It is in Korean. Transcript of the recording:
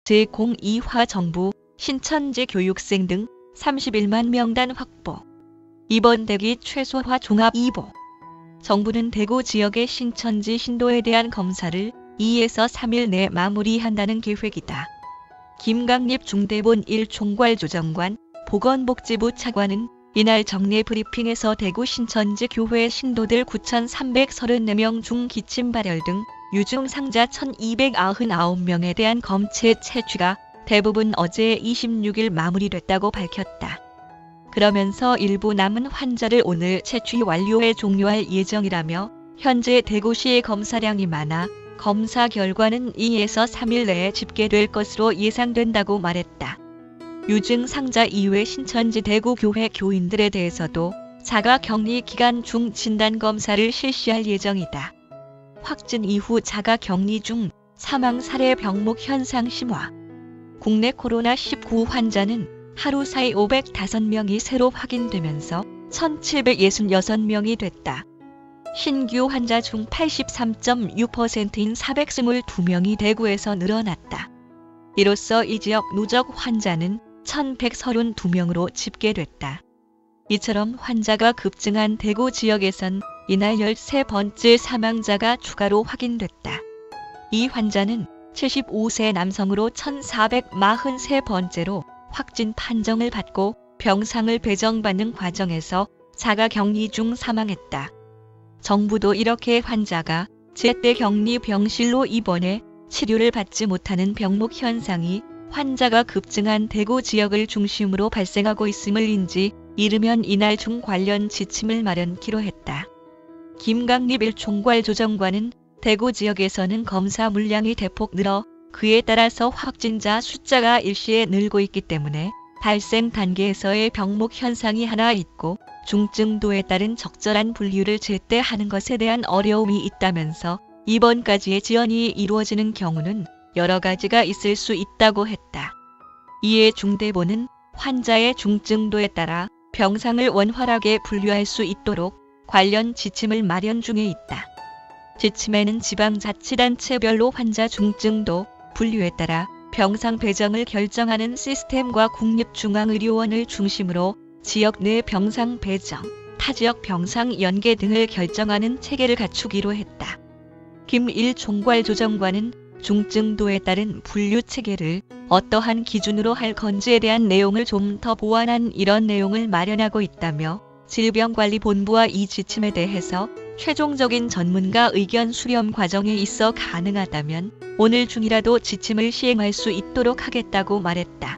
제02화 정부, 신천지 교육생 등 31만 명단 확보. 이번 대기 최소화 종합 2보. 정부는 대구 지역의 신천지 신도에 대한 검사를 2에서 3일 내 마무리한다는 계획이다. 김강립 중대본 1총괄조정관, 보건복지부 차관은 이날 정례 브리핑에서 대구 신천지 교회 신도들 9,334명 중 기침 발열 등 유증 상자 1,299명에 대한 검체 채취가 대부분 어제 26일 마무리됐다고 밝혔다. 그러면서 일부 남은 환자를 오늘 채취 완료해 종료할 예정이라며 현재 대구시의 검사량이 많아 검사 결과는 2에서 3일 내에 집계될 것으로 예상된다고 말했다. 유증 상자 이외 신천지 대구 교회 교인들에 대해서도 자가 격리 기간 중 진단검사를 실시할 예정이다. 확진 이후 자가 격리 중 사망 사례 병목 현상 심화. 국내 코로나19 환자는 하루 사이 505명이 새로 확인되면서 1,766명이 됐다. 신규 환자 중 83.6%인 422명이 대구에서 늘어났다. 이로써 이 지역 누적 환자는 1,132명으로 집계됐다. 이처럼 환자가 급증한 대구 지역에선 이날 13번째 사망자가 추가로 확인됐다. 이 환자는 75세 남성으로 1,443번째로 확진 판정을 받고 병상을 배정받는 과정에서 자가 격리 중 사망했다. 정부도 이렇게 환자가 제때 격리 병실로 입원해 치료를 받지 못하는 병목 현상이 환자가 급증한 대구 지역을 중심으로 발생하고 있음을 인지 이르면 이날 중 관련 지침을 마련키로 했다. 김강립 1총괄조정관은 대구 지역에서는 검사 물량이 대폭 늘어 그에 따라서 확진자 숫자가 일시에 늘고 있기 때문에 발생 단계에서의 병목 현상이 하나 있고 중증도에 따른 적절한 분류를 제때 하는 것에 대한 어려움이 있다면서 이번까지의 지연이 이루어지는 경우는 여러 가지가 있을 수 있다고 했다. 이에 중대본은 환자의 중증도에 따라 병상을 원활하게 분류할 수 있도록 관련 지침을 마련 중에 있다. 지침에는 지방자치단체별로 환자 중증도, 분류에 따라 병상 배정을 결정하는 시스템과 국립중앙의료원을 중심으로 지역 내 병상 배정, 타지역 병상 연계 등을 결정하는 체계를 갖추기로 했다. 김 1총괄조정관은 중증도에 따른 분류 체계를 어떠한 기준으로 할 건지에 대한 내용을 좀 더 보완한 이런 내용을 마련하고 있다며 질병관리본부와 이 지침에 대해서 최종적인 전문가 의견 수렴 과정에 있어 가능하다면 오늘 중이라도 지침을 시행할 수 있도록 하겠다고 말했다.